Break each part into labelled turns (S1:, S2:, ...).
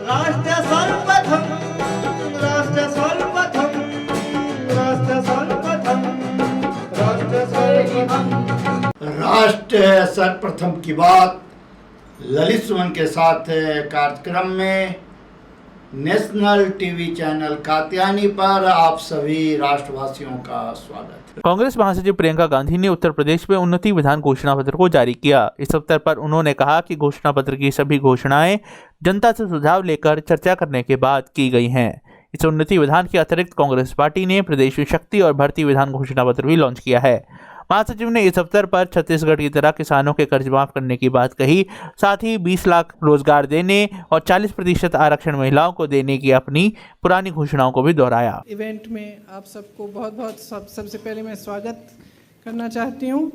S1: राष्ट्र सर्वप्रथम, राष्ट्र सर्वप्रथम, राष्ट्र सर्वप्रथम, राष्ट्र सर्वप्रथम।
S2: राष्ट्र सर्वप्रथम की बात ललित सुमन के साथ कार्यक्रम में नेशनल टीवी चैनल कात्यायनी पर आप सभी राष्ट्रवासियों का स्वागत है।
S3: कांग्रेस महासचिव प्रियंका गांधी ने उत्तर प्रदेश में उन्नति विधान घोषणा पत्र को जारी किया। इस अवसर पर उन्होंने कहा कि घोषणा पत्र की सभी घोषणाएं जनता से सुझाव लेकर चर्चा करने के बाद की गई हैं। इस उन्नति विधान के अतिरिक्त कांग्रेस पार्टी ने प्रदेश में शक्ति और भर्ती विधान घोषणा पत्र भी लॉन्च किया है। महासचिव ने इस अवसर पर छत्तीसगढ़ की तरह किसानों के कर्ज माफ करने की बात कही। साथ ही 20 लाख रोजगार देने और 40% आरक्षण महिलाओं को देने की अपनी पुरानी घोषणाओं को भी दोहराया।
S4: इवेंट में आप सबको बहुत सबसे पहले मैं स्वागत करना चाहती हूँ।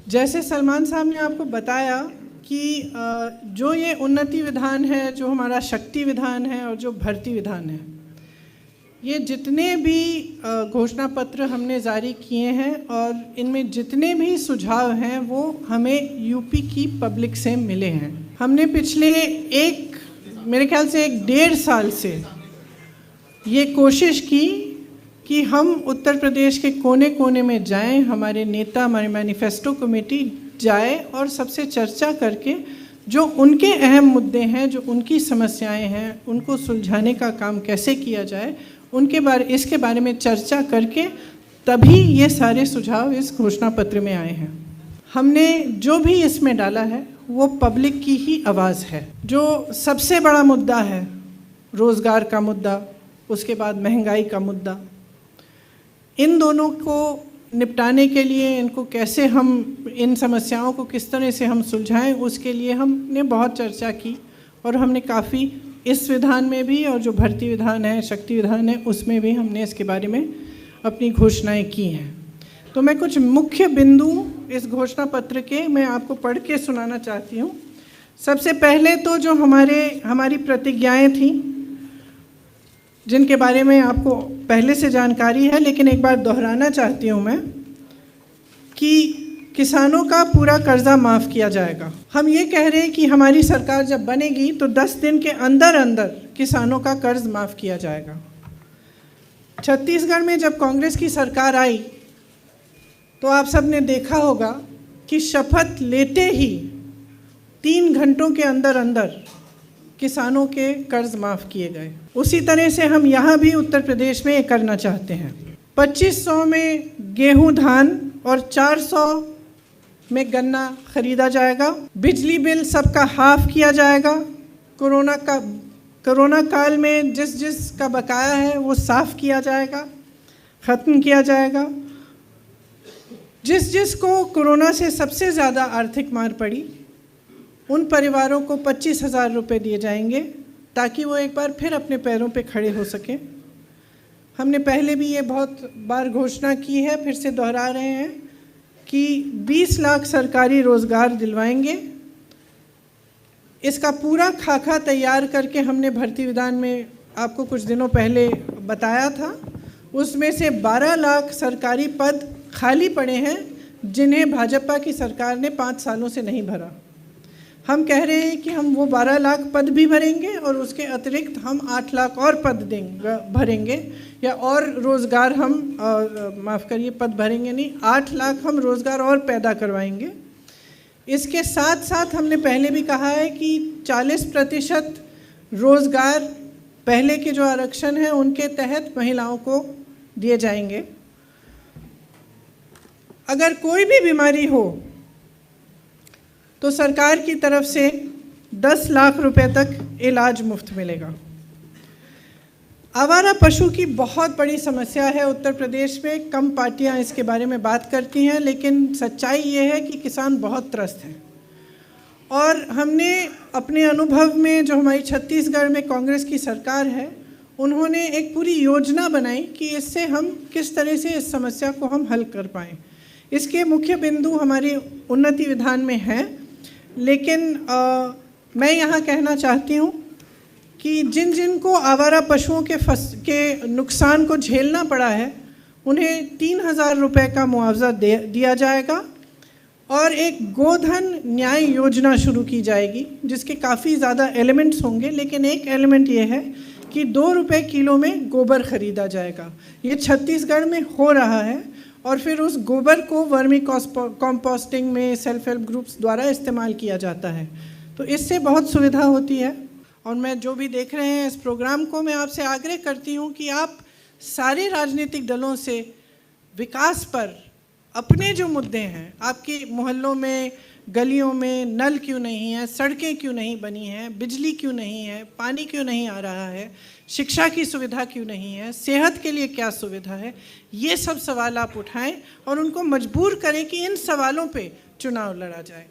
S4: जैसे सलमान साहब ने आपको बताया कि जो ये उन्नति विधान है, जो हमारा शक्ति विधान है और जो भर्ती विधान है, ये जितने भी घोषणा पत्र हमने जारी किए हैं और इनमें जितने भी सुझाव हैं वो हमें यूपी की पब्लिक से मिले हैं। हमने पिछले मेरे ख्याल से 1.5 साल से ये कोशिश की कि हम उत्तर प्रदेश के कोने कोने में जाएं, हमारे नेता, हमारे मैनिफेस्टो कमेटी जाए और सबसे चर्चा करके जो उनके अहम मुद्दे हैं, जो उनकी समस्याएं हैं, उनको सुलझाने का काम कैसे किया जाए, इसके बारे में चर्चा करके तभी ये सारे सुझाव इस घोषणा पत्र में आए हैं। हमने जो भी इसमें डाला है वो पब्लिक की ही आवाज़ है। जो सबसे बड़ा मुद्दा है रोज़गार का मुद्दा, उसके बाद महंगाई का मुद्दा, इन दोनों को निपटाने के लिए इनको कैसे हम इन समस्याओं को किस तरह से हम सुलझाएं, उसके लिए हमने बहुत चर्चा की और हमने काफ़ी इस विधान में भी और जो भर्ती विधान है, शक्ति विधान है, उसमें भी हमने इसके बारे में अपनी घोषणाएं की हैं। तो मैं कुछ मुख्य बिंदु इस घोषणा पत्र के मैं आपको पढ़ के सुनाना चाहती हूँ। सबसे पहले तो जो हमारी प्रतिज्ञाएं थीं, जिनके बारे में आपको पहले से जानकारी है, लेकिन एक बार दोहराना चाहती हूँ मैं कि किसानों का पूरा कर्जा माफ़ किया जाएगा। हम ये कह रहे हैं कि हमारी सरकार जब बनेगी तो 10 दिन के अंदर अंदर किसानों का कर्ज माफ़ किया जाएगा। छत्तीसगढ़ में जब कांग्रेस की सरकार आई तो आप सब ने देखा होगा कि शपथ लेते ही 3 घंटों के अंदर अंदर किसानों के कर्ज माफ़ किए गए। उसी तरह से हम यहाँ भी उत्तर प्रदेश में करना चाहते हैं। 2500 में गेहूँ, धान और 400 में गन्ना खरीदा जाएगा। बिजली बिल सबका हाफ किया जाएगा। कोरोना काल में जिस का बकाया है वो साफ़ किया जाएगा, ख़त्म किया जाएगा। जिस को कोरोना से सबसे ज़्यादा आर्थिक मार पड़ी उन परिवारों को 25,000 रुपये दिए जाएंगे ताकि वो एक बार फिर अपने पैरों पे खड़े हो सकें। हमने पहले भी ये बहुत बार घोषणा की है, फिर से दोहरा रहे हैं कि 20 लाख सरकारी रोज़गार दिलवाएंगे। इसका पूरा खाका तैयार करके हमने भर्ती विधान में आपको कुछ दिनों पहले बताया था। उसमें से 12 लाख सरकारी पद खाली पड़े हैं जिन्हें भाजपा की सरकार ने 5 सालों से नहीं भरा। हम कह रहे हैं कि हम वो 12 लाख पद भी भरेंगे और उसके अतिरिक्त हम 8 लाख और पद भरेंगे, या और रोज़गार हम पद भरेंगे नहीं, 8 लाख हम रोज़गार और पैदा करवाएंगे। इसके साथ साथ हमने पहले भी कहा है कि 40% रोज़गार पहले के जो आरक्षण हैं उनके तहत महिलाओं को दिए जाएंगे। अगर कोई भी बीमारी हो तो सरकार की तरफ से 10 लाख रुपए तक इलाज मुफ्त मिलेगा। आवारा पशु की बहुत बड़ी समस्या है उत्तर प्रदेश में। कम पार्टियां इसके बारे में बात करती हैं, लेकिन सच्चाई ये है कि किसान बहुत त्रस्त हैं। और हमने अपने अनुभव में, जो हमारी छत्तीसगढ़ में कांग्रेस की सरकार है, उन्होंने एक पूरी योजना बनाई कि इससे हम किस तरह से इस समस्या को हम हल कर पाएँ। इसके मुख्य बिंदु हमारी उन्नति विधान में हैं, लेकिन मैं यहाँ कहना चाहती हूँ कि जिन को आवारा पशुओं के नुकसान को झेलना पड़ा है उन्हें 3,000 रुपये का मुआवजा दिया जाएगा और एक गोधन न्याय योजना शुरू की जाएगी, जिसके काफ़ी ज़्यादा एलिमेंट्स होंगे, लेकिन एक एलिमेंट ये है कि 2 रुपये किलो में गोबर खरीदा जाएगा। ये छत्तीसगढ़ में हो रहा है और फिर उस गोबर को वर्मी कॉम्पोस्टिंग में सेल्फ हेल्प ग्रुप्स द्वारा इस्तेमाल किया जाता है। तो इससे बहुत सुविधा होती है। और मैं जो भी देख रहे हैं इस प्रोग्राम को, मैं आपसे आग्रह करती हूँ कि आप सारे राजनीतिक दलों से विकास पर अपने जो मुद्दे हैं, आपके मोहल्लों में, गलियों में नल क्यों नहीं है, सड़कें क्यों नहीं बनी हैं, बिजली क्यों नहीं है, पानी क्यों नहीं आ रहा है, शिक्षा की सुविधा क्यों नहीं है, सेहत के लिए क्या सुविधा है, ये सब सवाल आप उठाएं और उनको मजबूर करें कि इन सवालों पे चुनाव लड़ा जाए।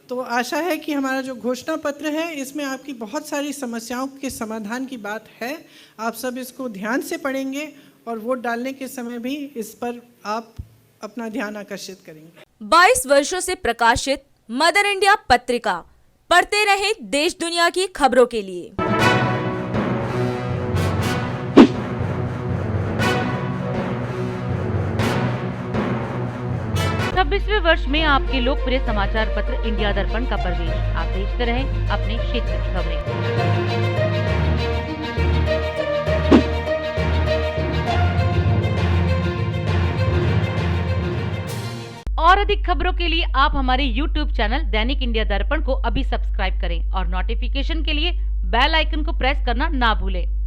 S4: तो आशा है कि हमारा जो घोषणा पत्र है, इसमें आपकी बहुत सारी समस्याओं के समाधान की बात है। आप सब इसको ध्यान से पढ़ेंगे और वोट डालने के समय भी इस पर आप अपना ध्यान आकर्षित करेंगे।
S5: 22 वर्षों से प्रकाशित मदर इंडिया पत्रिका, पढ़ते रहें देश दुनिया की खबरों के लिए।
S6: 26वें वर्ष में आपके लोकप्रिय समाचार पत्र इंडिया दर्पण का प्रवेश। आप देखते रहें अपने क्षेत्र की खबरें। और अधिक खबरों के लिए आप हमारे YouTube चैनल दैनिक इंडिया दर्पण को अभी सब्सक्राइब करें और नोटिफिकेशन के लिए बेल आइकन को प्रेस करना ना भूलें।